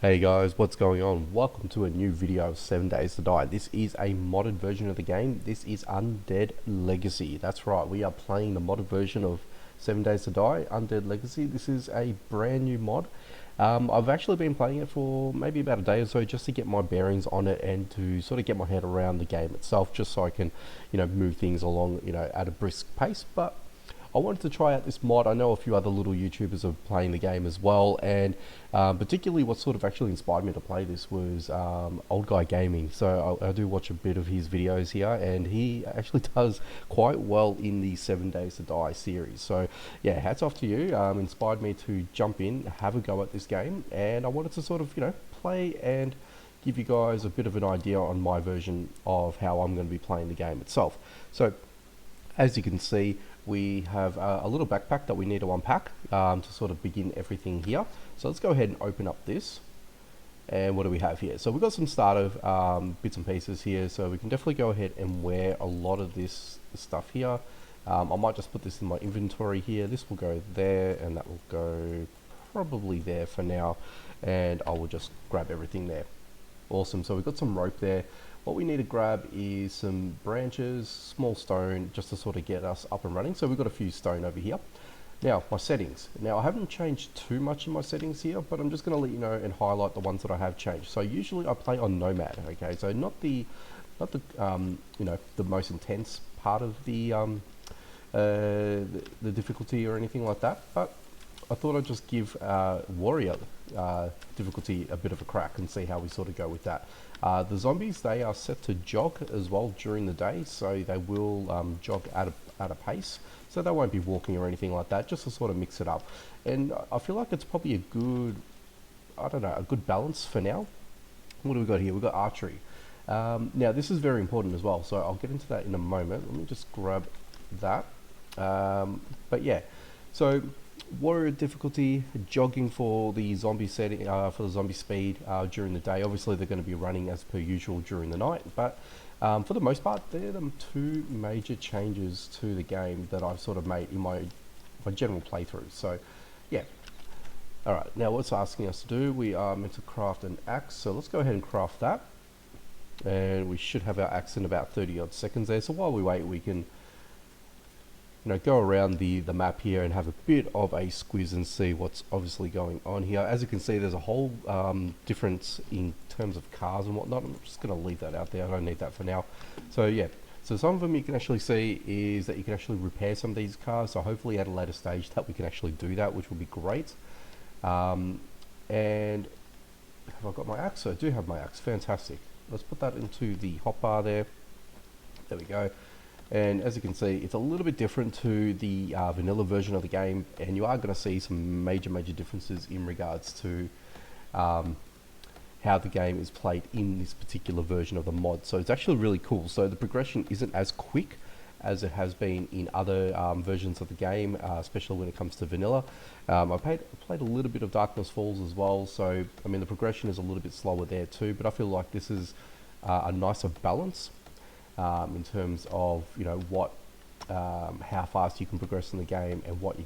Hey guys, what's going on? Welcome to a new video of 7 Days to Die. This is a modded version of the game. This is Undead Legacy. That's right, we are playing the modded version of 7 Days to Die, Undead Legacy. This is a brand new mod. I've actually been playing it for maybe about a day or so just to get my bearings on it and to sort of get my head around the game itself just so I can, move things along, at a brisk pace. But I wanted to try out this mod. I know a few other little YouTubers are playing the game as well, and particularly what sort of actually inspired me to play this was Old Guy Gaming. So I do watch a bit of his videos here, and he actually does quite well in the 7 Days to Die series. So yeah, hats off to you. Inspired me to jump in, have a go at this game, and I wanted to sort of play and give you guys a bit of an idea on my version of how I'm going to be playing the game itself. So as you can see, we have a little backpack that we need to unpack to sort of begin everything here. So let's go ahead and open up this. And what do we have here? So we've got some starter bits and pieces here, so we can definitely go ahead and wear a lot of this stuff here. I might just put this in my inventory here. This will go there, and that will go probably there for now. And I will just grab everything there. Awesome, so we've got some rope there. What we need to grab is some branches, small stone, just to sort of get us up and running. So we've got a few stone over here. Now, my settings. Now, I haven't changed too much in my settings here, but I'm just going to let you know and highlight the ones that I have changed. So usually I play on Nomad, okay? So not the the most intense part of the difficulty or anything like that, but I thought I'd just give Warrior difficulty a bit of a crack and see how we sort of go with that. The zombies, they are set to jog as well during the day, so they will jog at a pace, so they won't be walking or anything like that, just to sort of mix it up. And I feel like it's probably a good, a good balance for now. What do we got here? We've got archery. Now this is very important as well, so I'll get into that in a moment. Let me just grab that. But yeah, so warrior difficulty, jogging for the zombie setting, for the zombie speed during the day. Obviously they're going to be running as per usual during the night, but for the most part they're the two major changes to the game that I've sort of made in my general playthrough. So yeah, alright, now what's asking us to do, we are meant to craft an axe, so let's go ahead and craft that, and we should have our axe in about 30 odd seconds there. So while we wait, we can go around the map here and have a bit of a squiz and see what's obviously going on here. As you can see, there's a whole difference in terms of cars and whatnot. I'm just going to leave that out there. I don't need that for now. So yeah, so some of them you can actually see is that you can actually repair some of these cars. So hopefully at a later stage that we can actually do that, which will be great. And have I got my axe? I do have my axe. Fantastic. Let's put that into the hotbar there. There we go. And as you can see, it's a little bit different to the vanilla version of the game, and you are going to see some major differences in regards to how the game is played in this particular version of the mod. So it's actually really cool. So the progression isn't as quick as it has been in other versions of the game, especially when it comes to vanilla. I played a little bit of Darkness Falls as well, so I mean the progression is a little bit slower there too, but I feel like this is a nicer balance in terms of how fast you can progress in the game and what you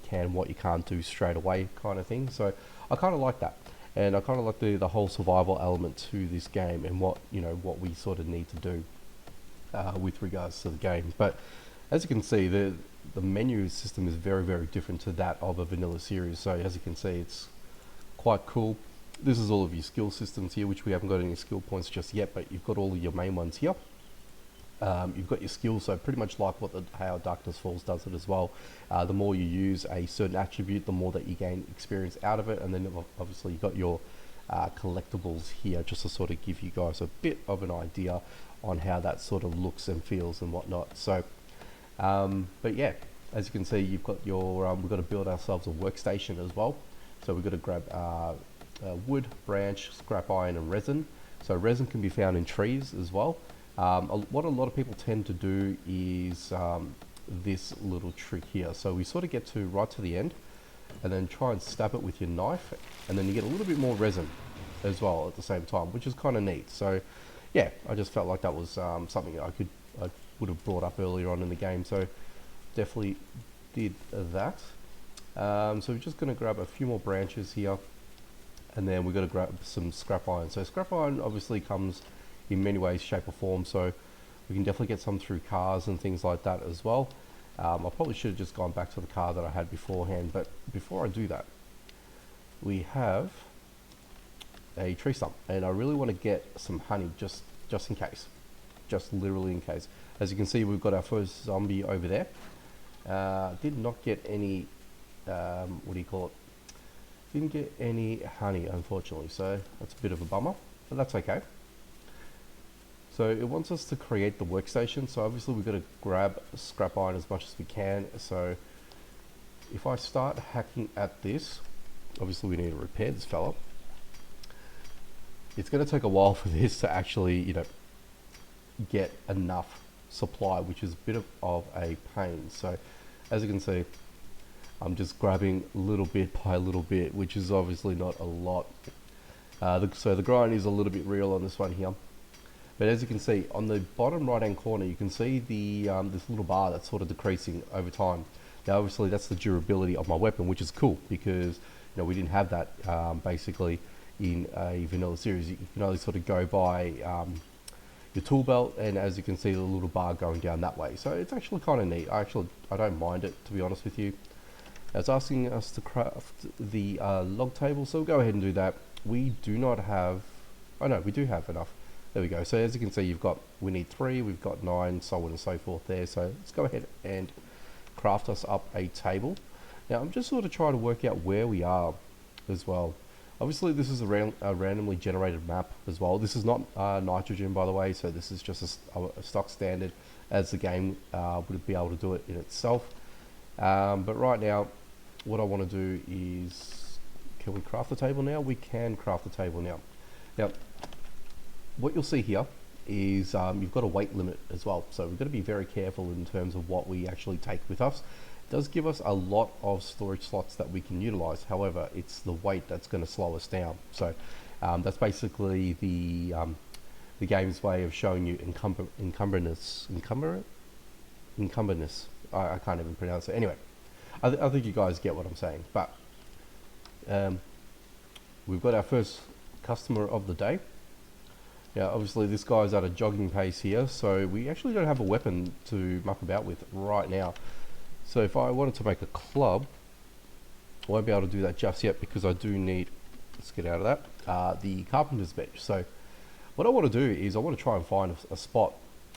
can't do straight away kind of thing. So I kind of like that, and I kind of like the whole survival element to this game and what we sort of need to do with regards to the game. But as you can see, the menu system is very different to that of a vanilla series. So as you can see, it's quite cool. This is all of your skill systems here, which we haven't got any skill points just yet, but you've got all of your main ones here. You've got your skills, so pretty much like how Darkness Falls does it as well. The more you use a certain attribute, the more that you gain experience out of it, and then obviously you've got your collectibles here, just to sort of give you guys a bit of an idea on how that sort of looks and feels and whatnot. So, but yeah, as you can see, you've got your we've got to build ourselves a workstation as well. So we've got to grab wood, branch, scrap iron, and resin. So resin can be found in trees as well. What a lot of people tend to do is this little trick here. So we sort of get to right to the end and then try and stab it with your knife, and then you get a little bit more resin as well at the same time, which is kind of neat. So yeah, I just felt like that was something I would have brought up earlier on in the game, so definitely did that. So we're just going to grab a few more branches here, and then we've got to grab some scrap iron. So scrap iron obviously comes in many ways, shape or form, so we can definitely get some through cars and things like that as well. I probably should have just gone back to the car that I had beforehand, but before I do that, we have a tree stump, and I really want to get some honey just in case, just literally in case. As you can see, we've got our first zombie over there. Did not get any, what do you call it? Didn't get any honey, unfortunately, so that's a bit of a bummer, but that's okay. So it wants us to create the workstation, so obviously we've got to grab scrap iron as much as we can. So if I start hacking at this, obviously we need to repair this fella. It's going to take a while for this to actually, you know, get enough supply, which is a bit of a pain. So as you can see, I'm just grabbing little bit by little bit, which is obviously not a lot. So the grind is a little bit real on this one here. But as you can see, on the bottom right hand corner, you can see the this little bar that's sort of decreasing over time. Now obviously that's the durability of my weapon, which is cool because, you know, we didn't have that basically in a vanilla series. You can only sort of go by your tool belt, and as you can see, the little bar going down that way. So it's actually kind of neat. I don't mind it, to be honest with you. It's asking us to craft the log table, so we'll go ahead and do that. We do not have, oh no, we do have enough. There we go. So as you can see, we need 3, we've got 9, so on and so forth there. So let's go ahead and craft us up a table. Now I'm just sort of trying to work out where we are as well. Obviously this is a randomly generated map as well. This is not nitrogen, by the way, so this is just a stock standard as the game would be able to do it in itself. But right now, what I want to do is, can we craft the table now? We can craft the table now. Now, what you'll see here is you've got a weight limit as well, so we've got to be very careful in terms of what we actually take with us. It does give us a lot of storage slots that we can utilize. However, it's the weight that's going to slow us down. So that's basically the game's way of showing you encumberness. I can't even pronounce it. Anyway, I think you guys get what I'm saying. But we've got our first customer of the day. Now, obviously, this guy's at a jogging pace here, so we actually don't have a weapon to muck about with right now. So if I wanted to make a club, I won't be able to do that just yet because I do need, let's get out of that, the carpenter's bench. So what I want to do is I want to try and find a spot.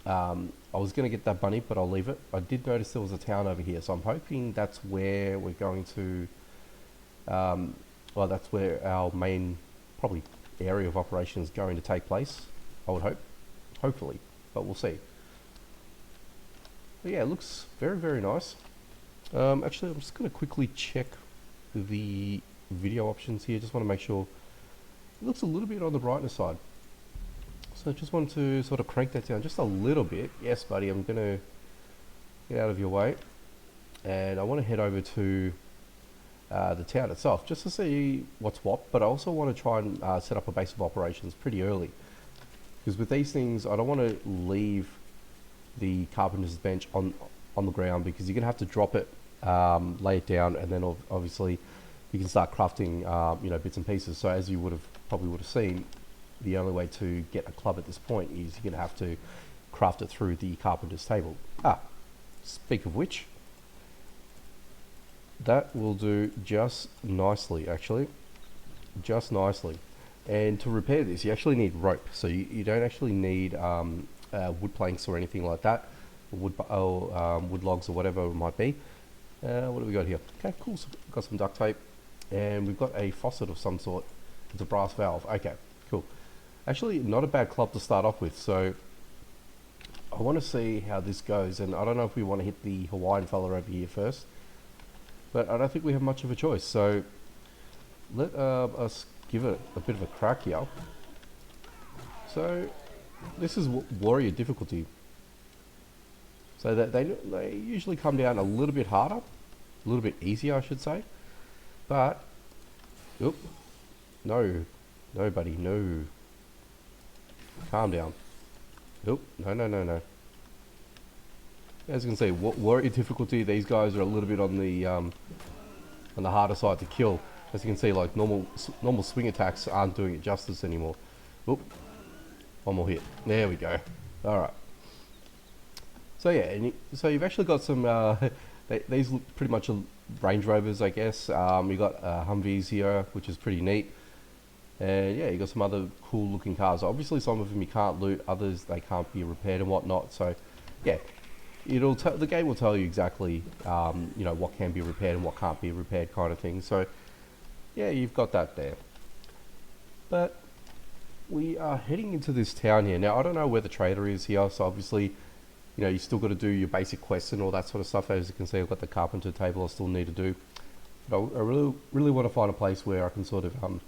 I was going to get that bunny, but I'll leave it. I did notice there was a town over here, so I'm hoping that's where we're going to, well, that's where our main, probably, area of operation is going to take place, I would hope. Hopefully, but we'll see. But yeah, it looks very, very nice. Actually, I'm just going to quickly check the video options here. Just want to make sure it looks a little bit on the brightness side. So I just want to sort of crank that down just a little bit. Yes, buddy, I'm going to get out of your way. And I want to head over to the town itself just to see what's what, but I also want to try and set up a base of operations pretty early, because with these things I don't want to leave the carpenter's bench on the ground, because you're gonna have to drop it, lay it down, and then obviously you can start crafting you know, bits and pieces. So as you probably would have seen, the only way to get a club at this point is you're gonna have to craft it through the carpenter's table. Speak of which, that will do just nicely, actually, just nicely. And to repair this, you actually need rope, so you don't actually need wood planks or anything like that, wood logs or whatever it might be. What do we got here? Okay, cool. So we've got some duct tape, and we've got a faucet of some sort. It's a brass valve. Okay, cool. Actually, not a bad club to start off with. So I want to see how this goes, and I don't know if we want to hit the Hawaiian fella over here first. But I don't think we have much of a choice, so let us give it a bit of a crack here. So this is warrior difficulty. So that they usually come down a little bit harder, a little bit easier, I should say. But, oop, no, buddy, no. Calm down. Oop, no. As you can see, warrior difficulty, these guys are a little bit on the harder side to kill. As you can see, like normal swing attacks aren't doing it justice anymore. Oop, one more hit. There we go. All right. So yeah, so you've actually got some. These look pretty much Range Rovers, I guess. You got Humvees here, which is pretty neat. And yeah, you got some other cool looking cars. Obviously, some of them you can't loot, others they can't be repaired and whatnot. So yeah, the game will tell you exactly you know, what can be repaired and what can't be repaired, kind of thing. So yeah, you've got that there. But we are heading into this town here now. I don't know where the trader is here, so obviously, you know, you still got to do your basic quests and all that sort of stuff. As you can see, I've got the carpenter table I still need to do. But I really want to find a place where I can sort of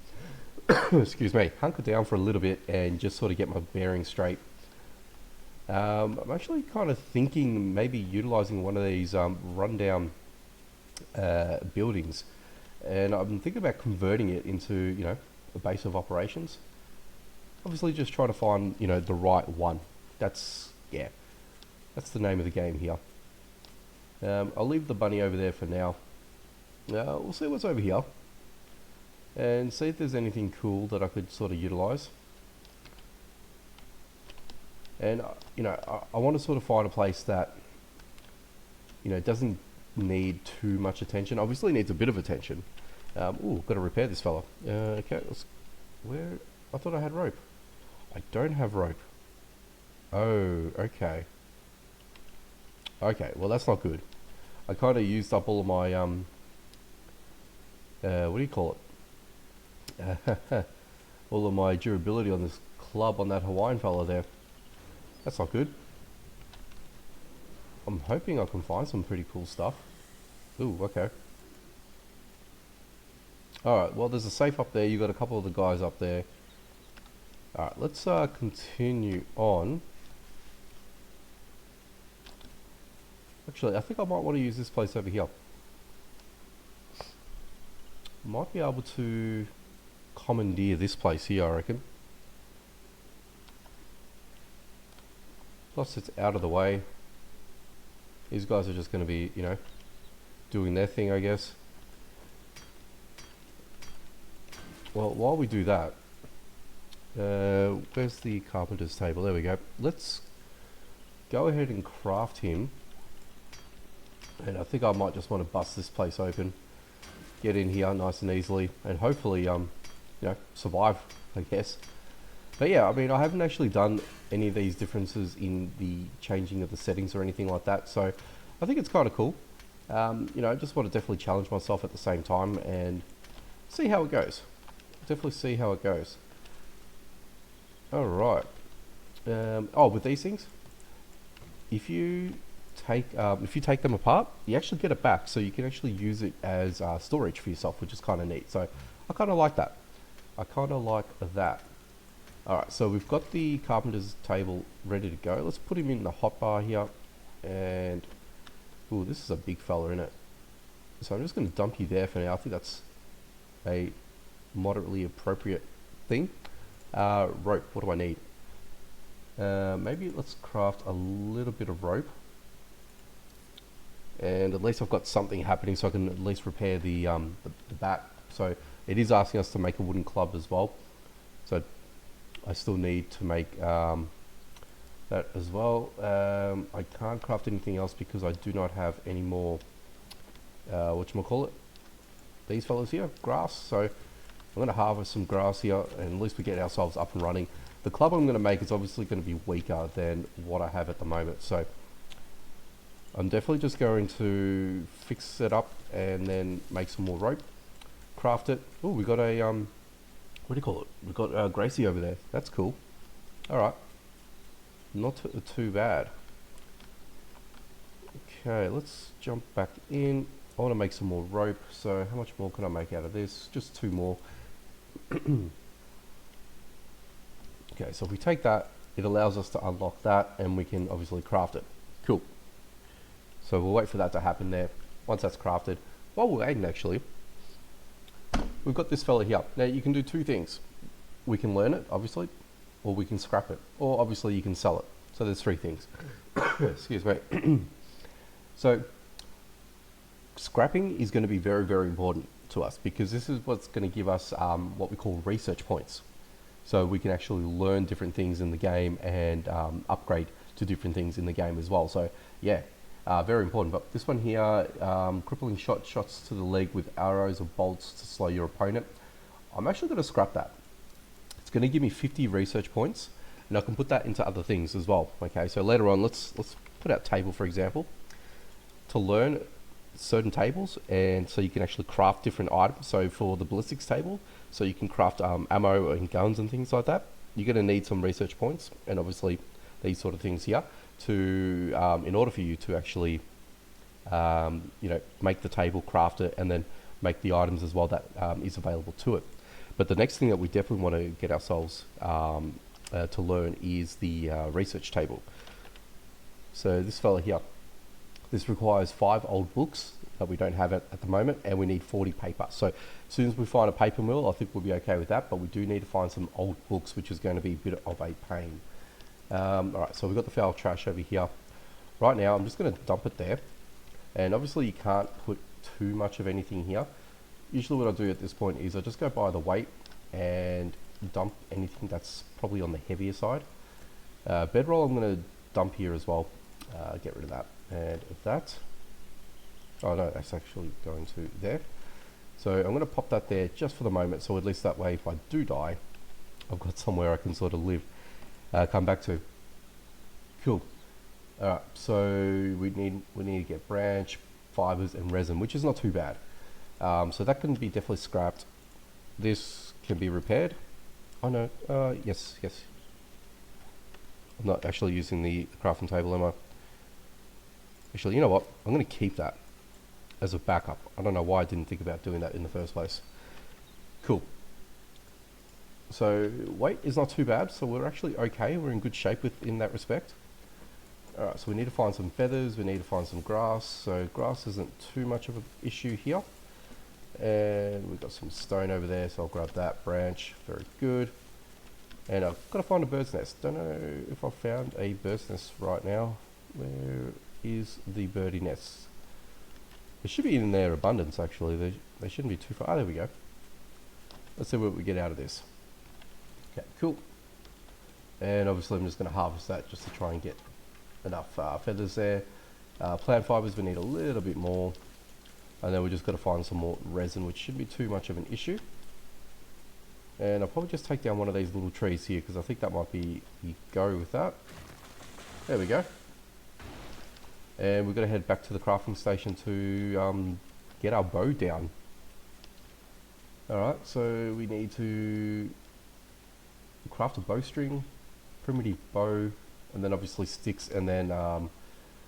excuse me, hunker down for a little bit and just sort of get my bearings straight. I'm actually kind of thinking maybe utilizing one of these rundown buildings, and I'm thinking about converting it into, you know, a base of operations. Obviously, just trying to find, you know, the right one. That's the name of the game here. I'll leave the bunny over there for now. We'll see what's over here and see if there's anything cool that I could sort of utilize. And you know, I want to sort of find a place that, you know, doesn't need too much attention. Obviously needs a bit of attention. Ooh, got to repair this fella. Okay, where? I thought I had rope. I don't have rope. Oh, okay. Okay, well that's not good. I kind of used up all of my what do you call it? All of my durability on this club on that Hawaiian fella there. That's not good. I'm hoping I can find some pretty cool stuff. Ooh, okay. Alright, well there's a safe up there. You got a couple of the guys up there. Alright, let's continue on. Actually, I think I might want to use this place over here. Might be able to commandeer this place here, I reckon. Plus it's out of the way. These guys are just going to be, you know, doing their thing, I guess. Well, while we do that, where's the carpenter's table? There we go. Let's go ahead and craft him. And I think I might just want to bust this place open. Get in here nice and easily, and hopefully, you know, survive, I guess. But yeah, I mean, I haven't actually done any of these differences in the changing of the settings or anything like that, so I think it's kind of cool. You know, I just want to definitely challenge myself at the same time and see how it goes. Definitely see how it goes. All right. Oh, with these things, if you take them apart, you actually get it back, so you can actually use it as storage for yourself, which is kind of neat. So I kind of like that. I kind of like that. Alright, so we've got the carpenter's table ready to go. Let's put him in the hotbar here. And ooh, this is a big fella, isn't it? So I'm just going to dump you there for now. I think that's a moderately appropriate thing. Rope, what do I need? Maybe let's craft a little bit of rope. And at least I've got something happening, so I can at least repair the bat. So it is asking us to make a wooden club as well. So I still need to make that as well. I can't craft anything else because I do not have any more, whatchamacallit, these fellas here, grass. So I'm going to harvest some grass here, and at least we get ourselves up and running. The club I'm going to make is obviously going to be weaker than what I have at the moment. So I'm definitely just going to fix it up and then make some more rope, craft it. Oh, we got a, what do you call it? We've got Gracie over there. That's cool. Alright. Not too bad. Okay, let's jump back in. I want to make some more rope. So how much more can I make out of this? Just 2 more. Okay, so if we take that, it allows us to unlock that, and we can obviously craft it. Cool. So we'll wait for that to happen there. Once that's crafted, while we're waiting, actually, we've got this fella here. Now you can do 2 things. We can learn it, obviously, or we can scrap it, or obviously you can sell it. So there's 3 things. Excuse me. So scrapping is going to be very, very important. to us, because this is what's going to give us what we call research points. So we can actually learn different things in the game and upgrade to different things in the game as well. So yeah, very important. But this one here, crippling shots to the leg with arrows or bolts to slow your opponent. I'm actually going to scrap that. It's going to give me 50 research points, and I can put that into other things as well. Okay, so later on, let's put out table, for example, to learn certain tables, and so you can actually craft different items. So for the ballistics table, so you can craft ammo and guns and things like that, you're going to need some research points, and obviously these sort of things here to in order for you to actually make the table, craft it, and then make the items as well that is available to it. But the next thing that we definitely want to get ourselves to learn is the research table. So this fella here, this requires 5 old books that we don't have at the moment, and we need 40 paper. So as soon as we find a paper mill, I think we'll be okay with that, but we do need to find some old books, which is going to be a bit of a pain. Alright, so we've got the foul trash over here. Right now, I'm just going to dump it there, and obviously you can't put too much of anything here. Usually what I do at this point is I just go by the weight and dump anything that's probably on the heavier side. Bedroll I'm going to dump here as well, get rid of that. And of that, oh no, that's actually going to there. So I'm going to pop that there just for the moment, so at least that way if I do die, I've got somewhere I can sort of live, come back to. Cool. Alright, so we need to get branch, fibers and resin, which is not too bad. So that can be definitely scrapped. This can be repaired. Oh no, yes. I'm not actually using the crafting table, am I? Actually, you know what? I'm going to keep that as a backup. I don't know why I didn't think about doing that in the first place. Cool. So weight is not too bad, so we're actually okay. We're in good shape in that respect. Alright, so we need to find some feathers, we need to find some grass. So grass isn't too much of an issue here. And we've got some stone over there, so I'll grab that branch. Very good. And I've got to find a bird's nest. Don't know if I've found a bird's nest right now. Where is the birdie nest? It should be in their abundance, actually. They shouldn't be too far. Ah, there we go. Let's see what we get out of this. Okay, cool. And obviously I'm just going to harvest that just to try and get enough feathers there. Plant fibers, we need a little bit more. And then we just got to find some more resin, which shouldn't be too much of an issue. And I'll probably just take down one of these little trees here, because I think that might be the go with that. There we go. And we've got to head back to the crafting station to get our bow down. Alright, so we need to craft a bowstring, primitive bow, and then obviously sticks, and then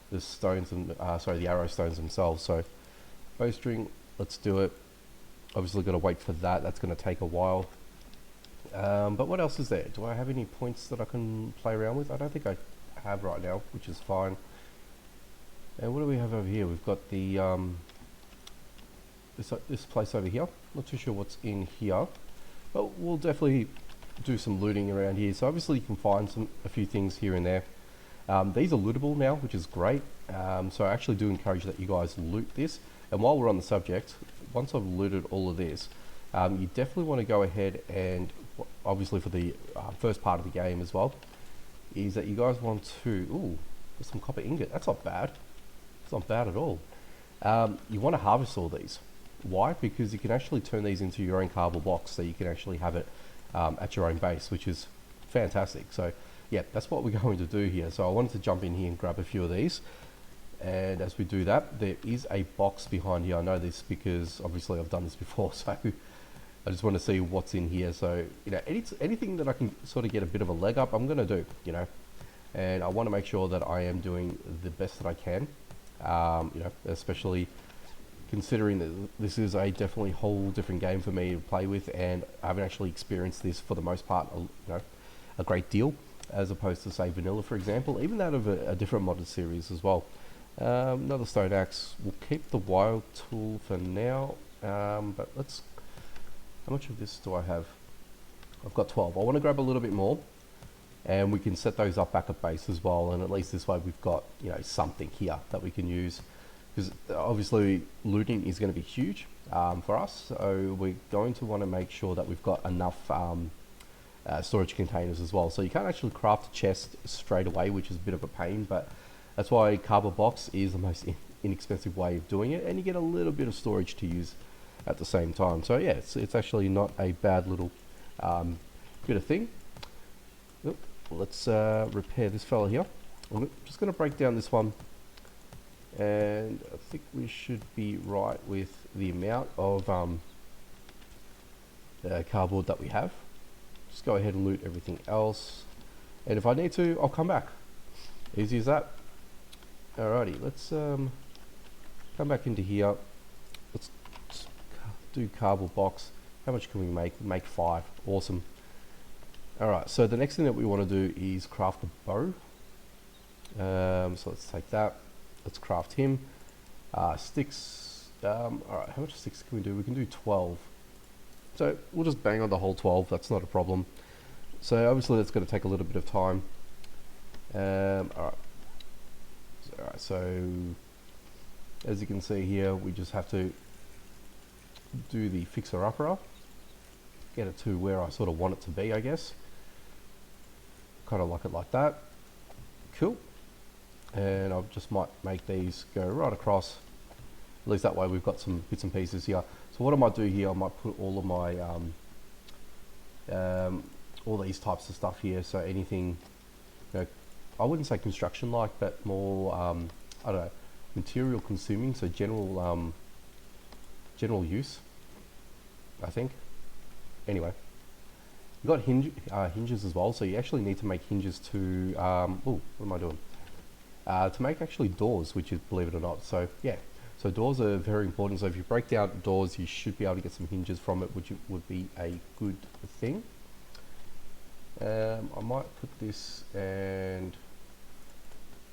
the stones, and the arrow stones themselves. So bowstring, let's do it. Obviously got to wait for that. That's going to take a while. But what else is there? Do I have any points that I can play around with? I don't think I have right now, which is fine. And what do we have over here? We've got the this place over here. Not too sure what's in here, but we'll definitely do some looting around here. So obviously you can find a few things here and there. These are lootable now, which is great. So I actually do encourage that you guys loot this. And while we're on the subject, once I've looted all of this, you definitely want to go ahead and, obviously for the first part of the game as well, is that you guys want to, ooh, there's some copper ingot. That's not bad. It's not bad at all. You want to harvest all these. Why? Because you can actually turn these into your own cardboard box, so you can actually have it at your own base, which is fantastic. So yeah, that's what we're going to do here. So I wanted to jump in here and grab a few of these. And as we do that, there is a box behind here. I know this because obviously I've done this before, so I just want to see what's in here. So, you know, anything that I can sort of get a bit of a leg up, I'm going to do, you know. And I want to make sure that I am doing the best that I can, you know, especially considering that this is a definitely whole different game for me to play with, and I haven't actually experienced this for the most part, you know, a great deal, as opposed to say vanilla, for example, even that of a different modded series as well. Another stone axe. We'll keep the wild tool for now, but let's, how much of this do I have? I've got 12. I want to grab a little bit more, and we can set those up back at base as well, and at least this way we've got, you know, something here that we can use. because obviously looting is going to be huge for us, so we're going to want to make sure that we've got enough storage containers as well. So you can't actually craft a chest straight away, which is a bit of a pain, but that's why cardboard box is the most inexpensive way of doing it, and you get a little bit of storage to use at the same time. So yeah, it's actually not a bad little bit of thing. Oop, let's repair this fella here. I'm just going to break down this one, and I think we should be right with the amount of cardboard that we have. Just go ahead and loot everything else, and if I need to, I'll come back. Easy as that. Alrighty, let's come back into here. Let's do cardboard box. How much can we make? Make 5. Awesome. Alright, so the next thing that we want to do is craft a bow. So let's take that. Let's craft him. Sticks. Alright, how much sticks can we do? We can do 12. So we'll just bang on the whole 12. That's not a problem. So obviously that's going to take a little bit of time. Alright, so as you can see here, we just have to do the fixer-upper, get it to where I sort of want it to be, I guess. Kind of like it like that. Cool. And I just might make these go right across. At least that way we've got some bits and pieces here. So what I might do here, I might put all of my all these types of stuff here. So anything, you know, I wouldn't say construction like, but more I don't know, material consuming. So general general use, I think. Anyway, you've got hinges as well. So you actually need to make hinges to oh, what am I doing? To make actually doors, which is, believe it or not. So yeah, so doors are very important. So if you break down doors, you should be able to get some hinges from it, which would be a good thing. I might put this and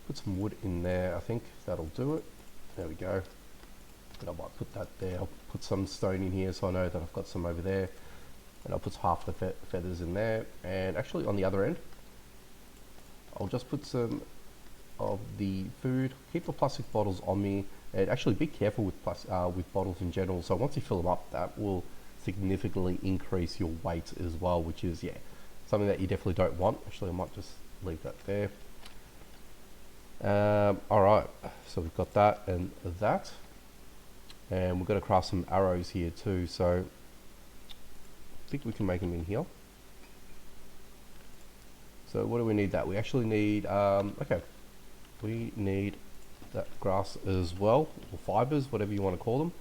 put some wood in there. I think that'll do it. There we go. And I might put that there. I'll put some stone in here so I know that I've got some over there. And I'll put half the feathers in there. And actually on the other end, I'll just put some of the food. Keep the plastic bottles on me, and actually be careful with bottles in general. So once you fill them up, that will significantly increase your weight as well, which is, yeah, something that you definitely don't want. Actually, I might just leave that there. Alright, so we've got that and that. And we're going to craft some arrows here too, so I think we can make them in here. So what do we need that? We actually need, okay, we need that grass as well, or fibers, whatever you want to call them.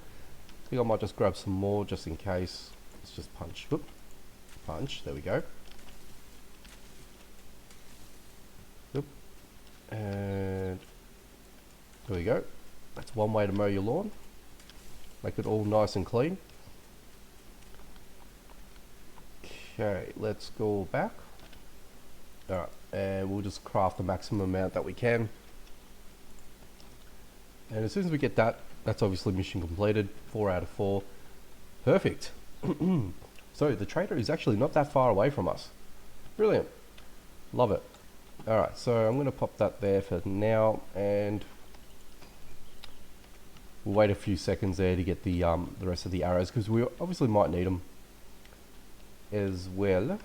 I think I might just grab some more just in case. Let's just punch. Whoop. Punch, there we go. Whoop. And there we go. That's one way to mow your lawn. Make it all nice and clean. Okay, let's go back. Alright, and we'll just craft the maximum amount that we can. And as soon as we get that, that's obviously mission completed. 4 out of 4. Perfect. So the trader is actually not that far away from us. Brilliant. Love it. Alright, so I'm going to pop that there for now, and we'll wait a few seconds there to get the rest of the arrows, because we obviously might need them as well. I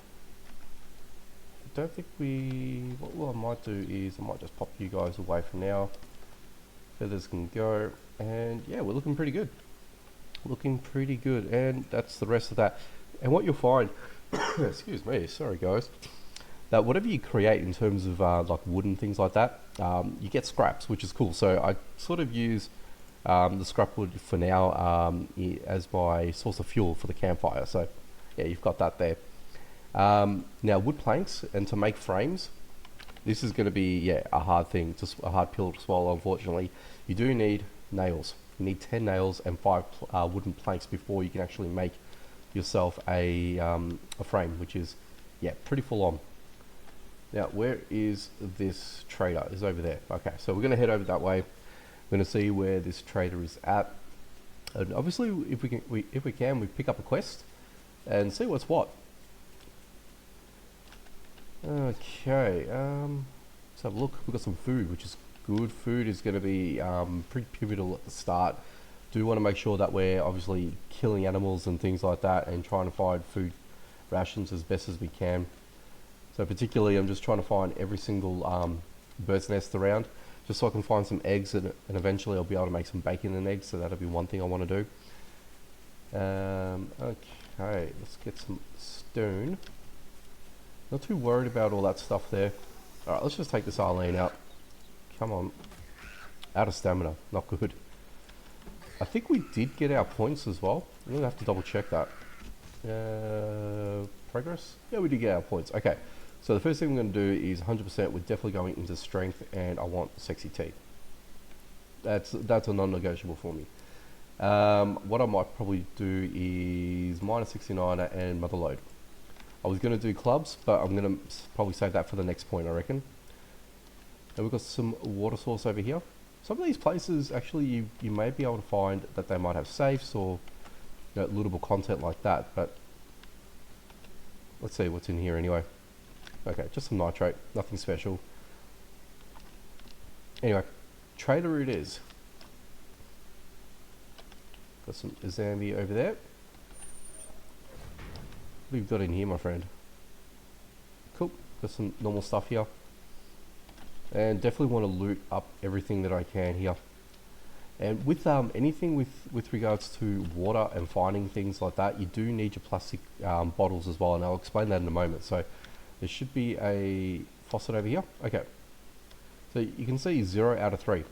don't think what I might do is I might just pop you guys away for now. Feathers can go, and yeah, we're looking pretty good. Looking pretty good, and that's the rest of that. And what you'll find, excuse me, sorry guys, that whatever you create in terms of like wood and things like that, you get scraps, which is cool. So I sort of use the scrap wood for now as my source of fuel for the campfire. So yeah, you've got that there. Now wood planks, and to make frames, this is going to be, yeah, a hard thing, just a hard pill to swallow, unfortunately. You do need nails. You need 10 nails and 5 wooden planks before you can actually make yourself a frame, which is, yeah, pretty full on. Now, where is this trader? It's over there. Okay, so we're going to head over that way. We're going to see where this trader is at. And obviously, if we can, we pick up a quest and see what's what. Okay, let's have a look. We've got some food, which is good. Food is going to be pretty pivotal at the start. Do want to make sure that we're obviously killing animals and things like that and trying to find food rations as best as we can. So particularly I'm just trying to find every single bird's nest around just so I can find some eggs and eventually I'll be able to make some bacon and eggs, so that'll be one thing I want to do. Okay, let's get some stone. Not too worried about all that stuff there. Alright, let's just take this Arlene out. Come on. Out of stamina, not good. I think we did get our points as well. I'm gonna have to double check that. Progress? Yeah, we did get our points. Okay, so the first thing we're going to do is 100%. We're definitely going into strength, and I want sexy tea. That's a non-negotiable for me. What I might probably do is minus 69er and mother load. I was going to do clubs, but I'm going to probably save that for the next point, I reckon. And we've got some water source over here. Some of these places, actually, you may be able to find that they might have safes or lootable content like that, but let's see what's in here anyway. Okay, just some nitrate, nothing special. Anyway, trader it is. Got some Zambi over there. What have you got in here, my friend? Cool, got some normal stuff here. And definitely want to loot up everything that I can here. And with anything with regards to water and finding things like that, you do need your plastic bottles as well, and I'll explain that in a moment. So there should be a faucet over here. Okay, so you can see 0 out of 3.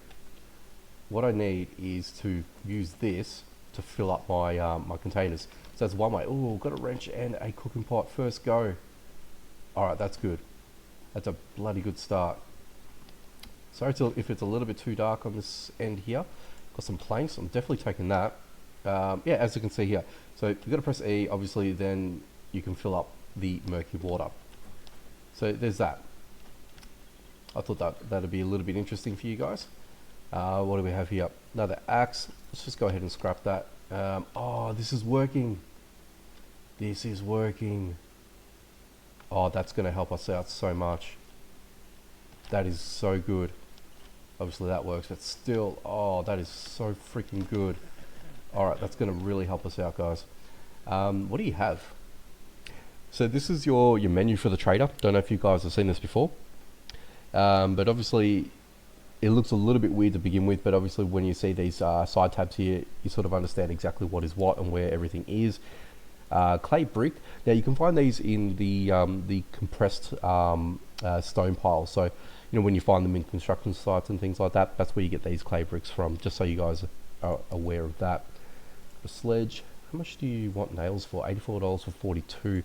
What I need is to use this to fill up my my containers. So that's one way. Oh, got a wrench and a cooking pot. First go. Alright, that's good. That's a bloody good start. Sorry if it's a little bit too dark on this end here. Got some planks, I'm definitely taking that. Yeah, as you can see here. So you've got to press E, obviously, then you can fill up the murky water. So there's that. I thought that'd be a little bit interesting for you guys. What do we have here? Another axe. Let's just go ahead and scrap that. Oh, this is working. This is working. Oh, that's going to help us out so much. That is so good. Obviously that works, but still, oh, that is so freaking good. Alright, that's going to really help us out, guys. What do you have? So this is your menu for the trader. Don't know if you guys have seen this before. But obviously, it looks a little bit weird to begin with, but obviously when you see these side tabs here, you sort of understand exactly what is what and where everything is. Clay brick. Now you can find these in the compressed stone piles. So when you find them in construction sites and things like that, that's where you get these clay bricks from, just so you guys are aware of that. The sledge, how much do you want nails for? $84 for 42.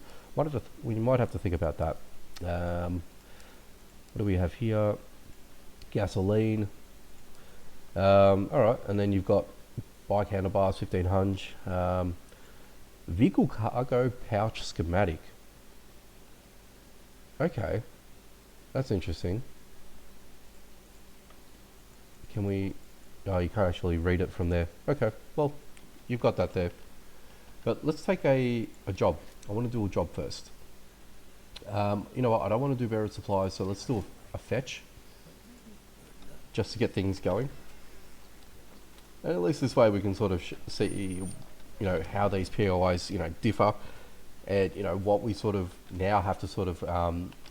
We might have to think about that. What do we have here? Gasoline. Alright, and then you've got bike handlebars, 1500. Vehicle cargo pouch schematic. Okay, that's interesting. Can we... Oh, you can't actually read it from there. Okay, well, you've got that there. But let's take a job. I want to do a job first. You know what, I don't want to do buried supplies, so let's do a fetch. Just to get things going. And at least this way we can sort of see, how these POIs, differ. And, what we sort of now have to sort of,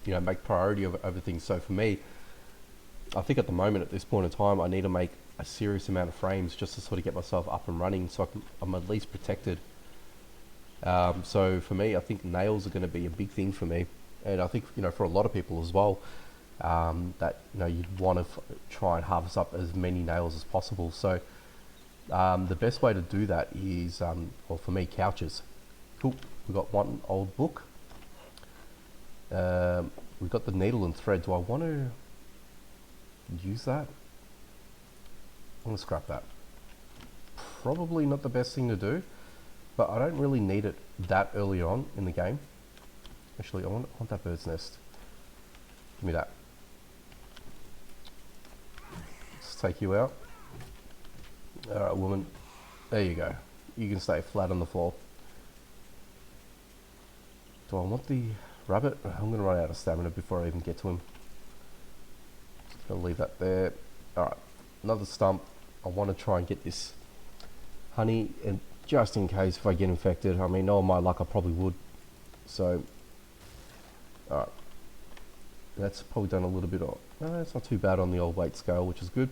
make priority over things. So for me, I think at the moment, at this point in time, I need to make a serious amount of frames just to sort of get myself up and running so I'm at least protected. So for me, I think nails are going to be a big thing for me. And I think, for a lot of people as well, that, you'd want to try and harvest up as many nails as possible. So the best way to do that is, well, for me, couches. Cool. We've got one old book. We've got the needle and thread. Do I want to use that? I'm going to scrap that. Probably not the best thing to do, but I don't really need it that early on in the game. Actually, I want that bird's nest. Give me that. Let's take you out. Alright, woman. There you go. You can stay flat on the floor. Do I want the rabbit? I'm going to run out of stamina before I even get to him. Just going to leave that there. Alright, another stump. I want to try and get this honey, and just in case if I get infected, I mean, knowing my luck, I probably would. So, alright. That's probably done a little bit of... No, it's not too bad on the old weight scale, which is good.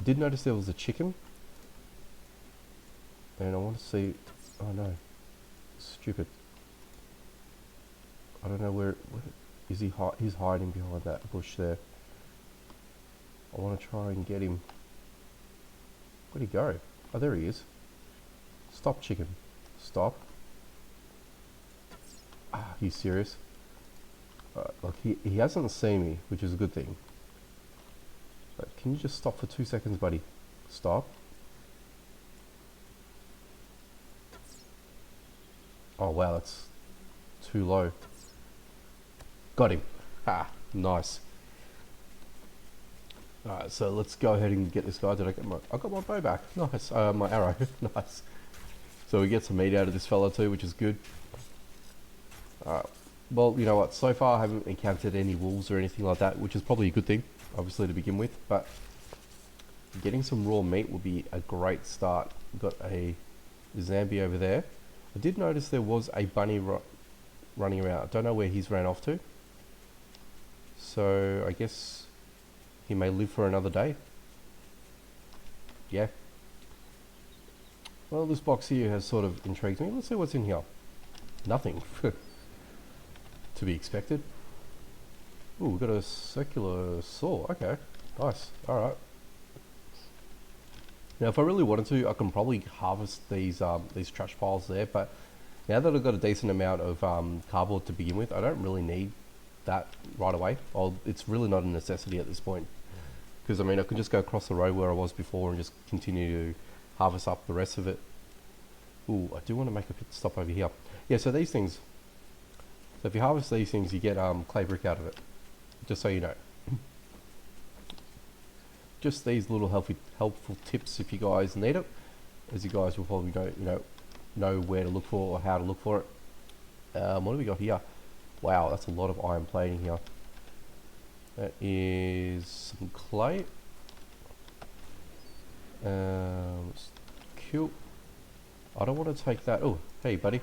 I did notice there was a chicken. And I want to see... Oh no. Stupid. I don't know where is he. He's hiding behind that bush there. I want to try and get him. Where'd he go? Oh, there he is. Stop, chicken. Stop. Ah, he's serious. Look, he hasn't seen me, which is a good thing. But can you just stop for 2 seconds, buddy? Stop. Oh wow, that's too low. Got him. Ah, nice. Alright, so let's go ahead and get this guy. Did I get I got my bow back. Nice. My arrow. Nice. So we get some meat out of this fella too, which is good. Well, you know what? So far I haven't encountered any wolves or anything like that, which is probably a good thing, obviously, to begin with. But getting some raw meat would be a great start. We've got a zombie over there. I did notice there was a bunny running around. I don't know where he's ran off to. So I guess he may live for another day. Yeah. Well, this box here has sort of intrigued me. Let's see what's in here. Nothing. To be expected. Ooh, we've got a circular saw. Okay. Nice. Alright. Now, if I really wanted to, I can probably harvest these trash piles there, but now that I've got a decent amount of cardboard to begin with, I don't really need that right away. It's really not a necessity at this point, because I mean, I could just go across the road where I was before and just continue to harvest up the rest of it. Ooh, I do want to make a pit stop over here. Yeah, so these things, so if you harvest these things, you get clay brick out of it, just so you know. Just these little helpful tips if you guys need it, as you guys will probably know where to look for or how to look for it. What do we got here? Wow, that's a lot of iron plating here. That is some clay. Cool. I don't want to take that. Oh, hey buddy.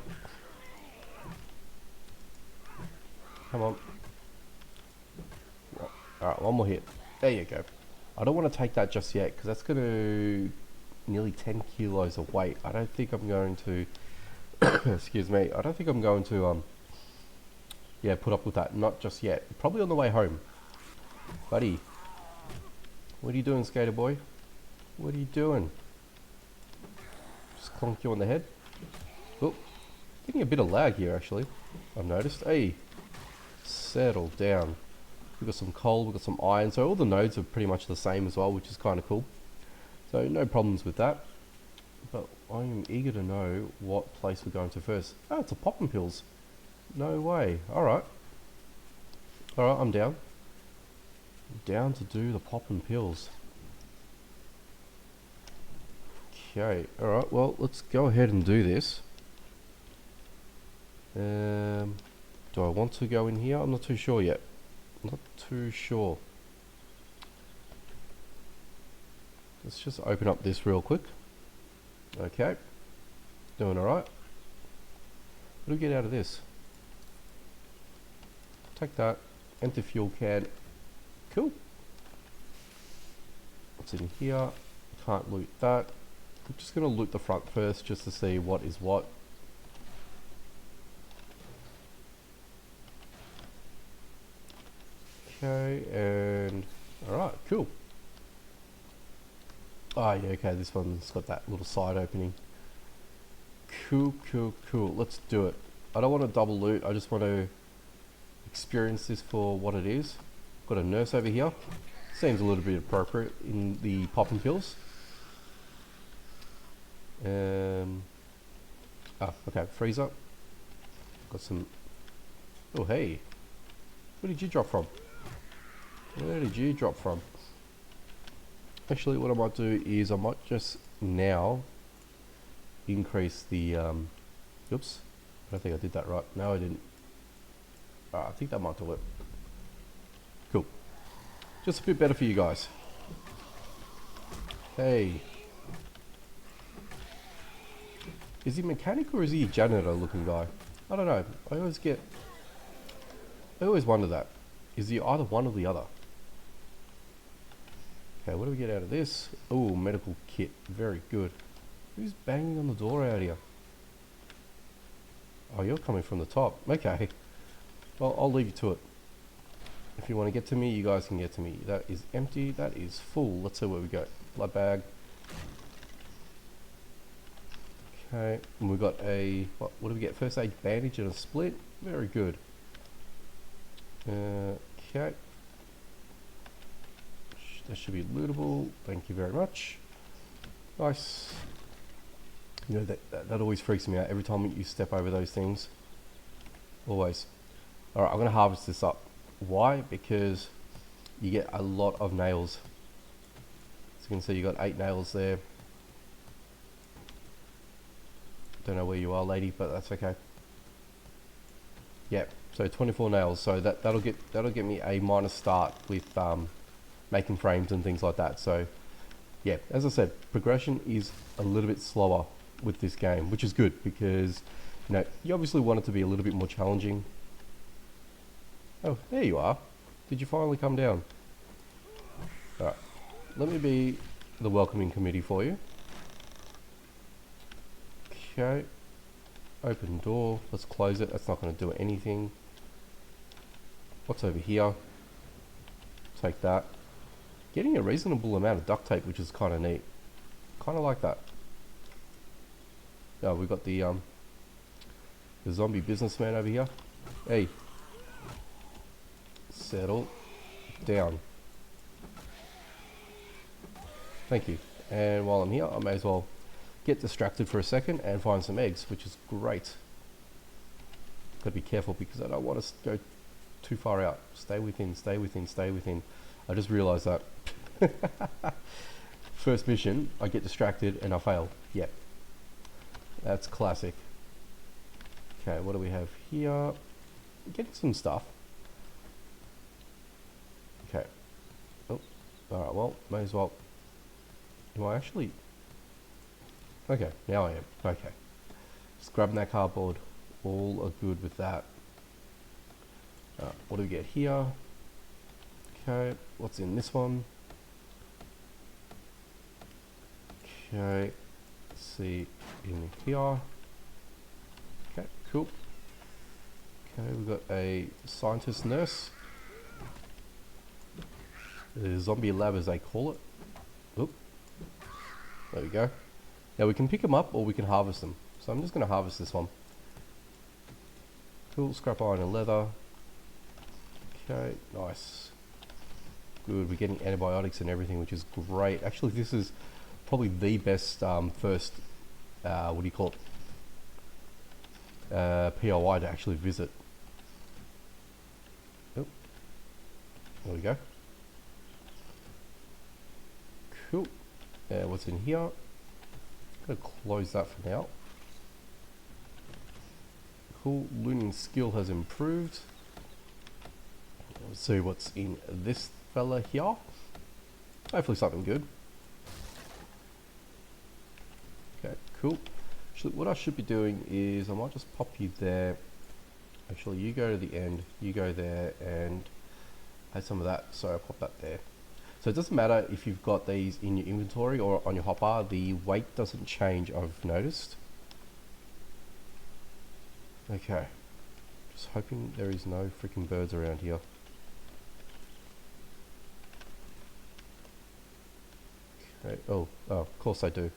Come on. Alright, one more hit. There you go. I don't want to take that just yet, because that's going to nearly 10 kilos of weight. I don't think I'm going to excuse me, I don't think I'm going to yeah, put up with that. Not just yet. Probably on the way home. Buddy, what are you doing, skater boy? What are you doing? Just clonk you on the head. Oh, getting a bit of lag here actually, I've noticed. Hey, settle down. We've got some coal, we've got some iron, so all the nodes are pretty much the same as well, which is kind of cool. So no problems with that. But I'm eager to know what place we're going to first. Oh, it's a Poppin' Pills. No way. Alright. Alright, I'm down. Down to do the Poppin' Pills. Okay, alright, well, let's go ahead and do this. Do I want to go in here? I'm not too sure yet. Not too sure. Let's just open up this real quick. Okay. Doing alright. What do we get out of this? Take that. Empty fuel can. Cool. What's in here? Can't loot that. I'm just going to loot the front first just to see what is what. Okay, and alright, cool. Oh yeah, okay, this one's got that little side opening. Cool, cool, cool. Let's do it. I don't want to double loot, I just want to experience this for what it is. Got a nurse over here. Seems a little bit appropriate in the Poppin' Pills. Okay, freezer. Got some... Oh hey, where did you drop from? Where did you drop from? Actually, what I might do is I might just now increase the oops, I don't think I did that right. No, I didn't. I think that might do it. Cool. Just a bit better for you guys. Hey. Is he mechanic or is he a janitor looking guy? I don't know. I always wonder that. Is he either one or the other? Okay, what do we get out of this? Oh, medical kit. Very good. Who's banging on the door out here? Oh, you're coming from the top. Okay. Well, I'll leave you to it. If you want to get to me, you guys can get to me. That is empty. That is full. Let's see where we go. Blood bag. Okay. And we've got a... What do we get? First aid bandage and a split. Very good. Okay. That should be lootable. Thank you very much. Nice. You know, that always freaks me out every time you step over those things. Always. Alright, I'm going to harvest this up. Why? Because you get a lot of nails. As you can see, you got 8 nails there. Don't know where you are, lady, but that's okay. Yep, so 24 nails. So that'll get me a minor start with making frames and things like that. So yeah, as I said, progression is a little bit slower with this game, which is good because you know you obviously want it to be a little bit more challenging. Oh, there you are. Did you finally come down? Alright, let me be the welcoming committee for you. Okay, open door. Let's close it. That's not going to do anything. What's over here? Take that. Getting a reasonable amount of duct tape, which is kind of neat. Kind of like that. Oh, we've got the zombie businessman over here. Hey. Settle down. Thank you. And while I'm here, I may as well get distracted for a second and find some eggs, which is great. Gotta be careful because I don't want to go too far out. Stay within, stay within, stay within. I just realized that. First mission, I get distracted and I fail. Yep. That's classic. Okay, what do we have here? Getting some stuff. Okay. Oh, alright, well, may as well. Am I actually... Okay, now I am. Okay. Just grabbing that cardboard. All are good with that. What do we get here? Okay, what's in this one? Okay, let's see in here. Okay, cool. Okay, we've got a scientist nurse. The zombie lab as they call it. Oop. There we go. Now we can pick them up or we can harvest them. So I'm just going to harvest this one. Cool, scrap iron and leather. Okay, nice. Good, we're getting antibiotics and everything, which is great. Actually, this is probably the best first, what do you call it? POI to actually visit. Oh, there we go. Cool. What's in here? I'm gonna close that for now. Cool, looting skill has improved. Let's see what's in this fella here. Hopefully something good. Okay, cool. Actually, what I should be doing is I might just pop you there. Actually, you go to the end, you go there, and add some of that. So I'll pop that there. So it doesn't matter if you've got these in your inventory or on your hotbar, the weight doesn't change, I've noticed. Okay. Just hoping there is no freaking birds around here. Okay. Oh, of course I do.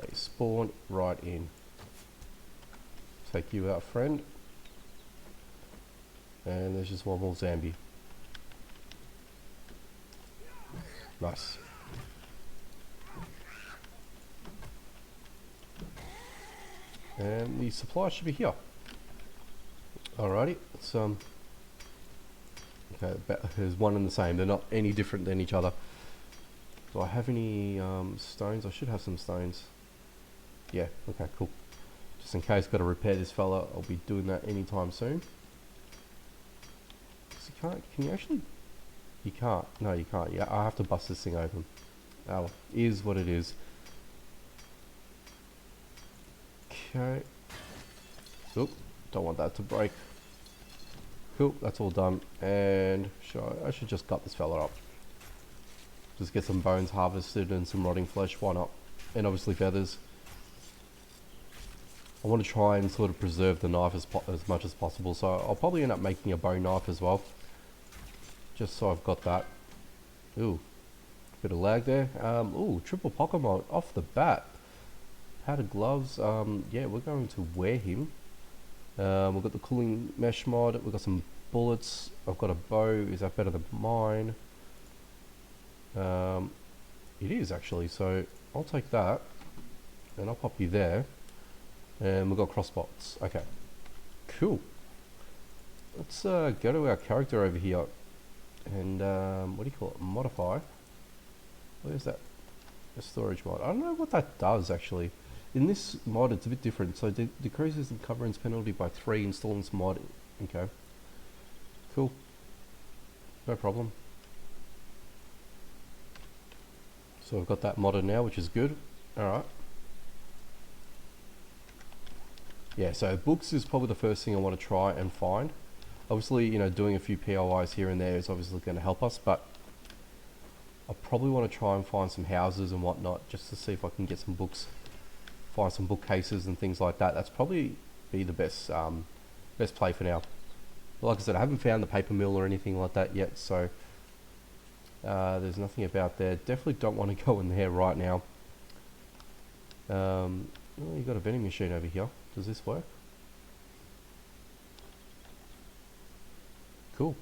They spawn right in. Take you out, friend. And there's just one more zombie. Nice. And the supply should be here. Alrighty, it's okay, there's one and the same. They're not any different than each other. Do I have any stones? I should have some stones. Yeah, okay, cool. Just in case, got to repair this fella. I'll be doing that anytime soon. So you can't, can you actually? You can't. No, you can't. Yeah, I have to bust this thing open. Oh, is what it is. Okay. Oop, don't want that to break. Cool, that's all done. And I should just cut this fella up. Just get some bones harvested and some rotting flesh, why not? And obviously feathers. I want to try and sort of preserve the knife as much as possible, so I'll probably end up making a bone knife as well. Just so I've got that. Ooh, bit of lag there. Ooh, triple pocket mod off the bat. Padded gloves, yeah, we're going to wear him. We've got the cooling mesh mod, we've got some bullets, I've got a bow, is that better than mine? It is actually, so I'll take that, and I'll pop you there, and we've got crossbots. Okay, cool. Let's go to our character over here, and what do you call it, modify. Where's that? A storage mod. I don't know what that does actually. In this mod it's a bit different, so decreases the coverage penalty by 3 installing this mod. Okay, cool, no problem. So I've got that modded now, which is good. Alright. Yeah, so books is probably the first thing I want to try and find. Obviously, you know, doing a few POIs here and there is obviously going to help us, but I probably want to try and find some houses and whatnot, just to see if I can get some books, find some bookcases and things like that. That's probably be the best best play for now. But like I said, I haven't found the paper mill or anything like that yet, so there's nothing about there. Definitely don't want to go in there right now. Oh, you got a vending machine over here. Does this work? Cool.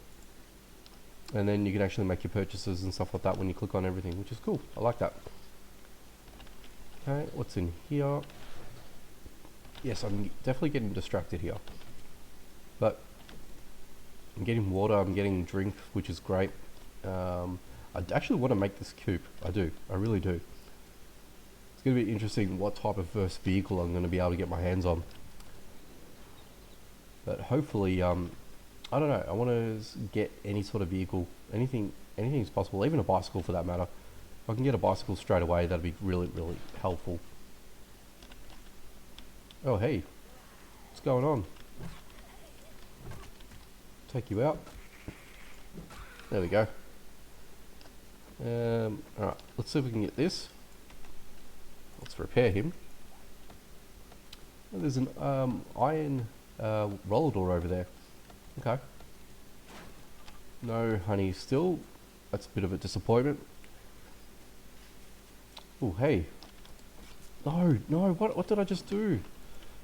And then you can actually make your purchases and stuff like that when you click on everything, which is cool. I like that. Okay, what's in here? Yes, I'm definitely getting distracted here. But I'm getting water, I'm getting drink, which is great. I actually want to make this coop. I do. I really do. It's going to be interesting what type of first vehicle I'm going to be able to get my hands on. But hopefully, I don't know, I want to get any sort of vehicle, anything is possible, even a bicycle for that matter. If I can get a bicycle straight away, that'd be really, really helpful. Oh, hey, what's going on? Take you out. There we go. Alright, let's see if we can get this. Let's repair him. Oh, there's an iron roller door over there. Okay. No honey still. That's a bit of a disappointment. Oh, hey. No, what did I just do?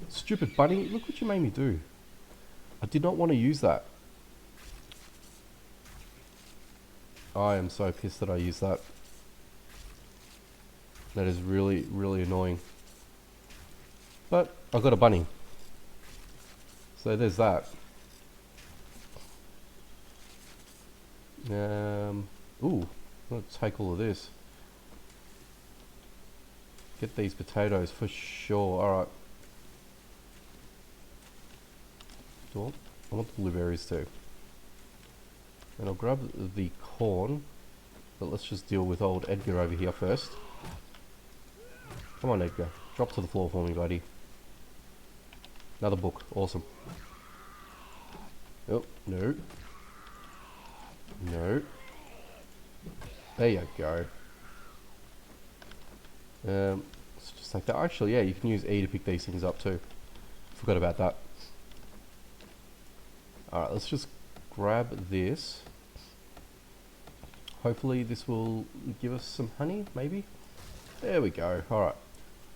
Stupid bunny, look what you made me do. I did not want to use that. I am so pissed that I used that. That is really, really annoying. But I got a bunny. So there's that. Ooh, let's take all of this. Get these potatoes for sure. Alright. I want the blueberries too. And I'll grab the corn. But let's just deal with old Edgar over here first. Come on, Edgar. Drop to the floor for me, buddy. Another book. Awesome. Oh, no. No. There you go. Let's just take that. Actually, yeah, you can use E to pick these things up too. Forgot about that. Alright, let's just grab this. Hopefully this will give us some honey, maybe? There we go. Alright.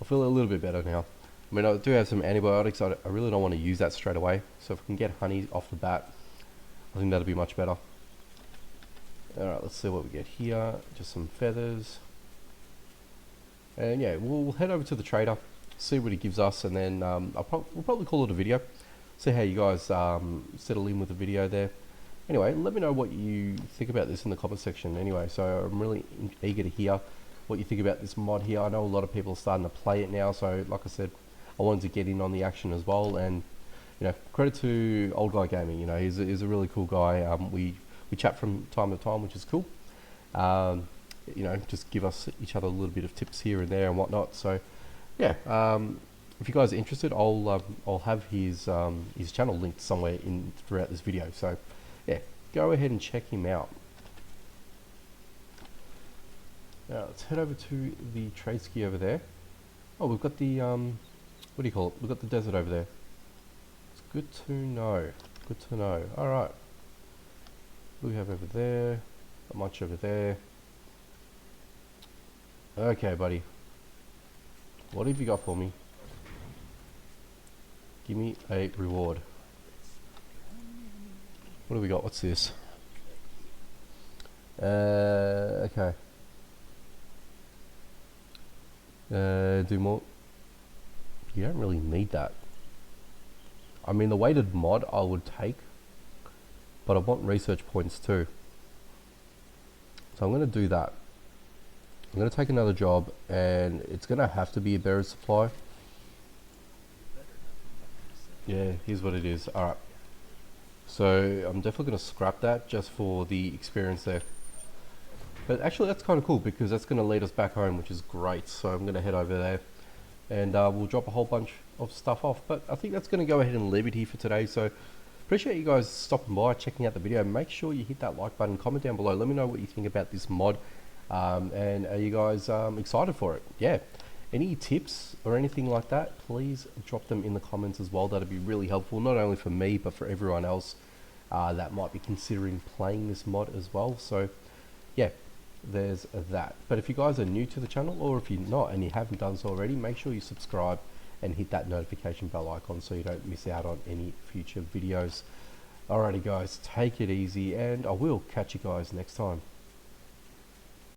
I feel a little bit better now. I mean, I do have some antibiotics. I really don't want to use that straight away. So if we can get honey off the bat, I think that'll be much better. Alright, let's see what we get here. Just some feathers. And yeah, we'll head over to the trader, see what he gives us, and then we'll probably call it a video. See how you guys settle in with the video there. Anyway, let me know what you think about this in the comment section anyway. So I'm really eager to hear what you think about this mod here. I know a lot of people are starting to play it now, so like I said, I wanted to get in on the action as well. And you know, credit to Old Guy Gaming. You know, he's a really cool guy. We chat from time to time, which is cool. you know, just give us each other a little bit of tips here and there and whatnot. So yeah, if you guys are interested, I'll have his channel linked somewhere in throughout this video. So yeah, go ahead and check him out. Now let's head over to the trade ski over there. Oh, we've got the what do you call it? We've got the desert over there. It's good to know. Good to know. All right. What do we have over there? Not much over there. Okay, buddy. What have you got for me? Give me a reward. What do we got? What's this? Okay. Do more. You don't really need that. I mean, the weighted mod I would take, but I want research points too. So I'm going to do that. I'm going to take another job, and it's going to have to be a bearer supply. Yeah, here's what it is. Alright. So I'm definitely going to scrap that just for the experience there. But actually that's kind of cool because that's going to lead us back home, which is great. So I'm going to head over there and we'll drop a whole bunch of stuff off. But I think that's going to go ahead and leave it here for today. So appreciate you guys stopping by, checking out the video. Make sure you hit that like button, comment down below. Let me know what you think about this mod. And are you guys excited for it? Yeah. Any tips or anything like that, please drop them in the comments as well. That'd be really helpful, not only for me, but for everyone else that might be considering playing this mod as well. So yeah, there's that. But if you guys are new to the channel, or if you're not and you haven't done so already, make sure you subscribe and hit that notification bell icon so you don't miss out on any future videos. Alrighty guys, take it easy, and I will catch you guys next time.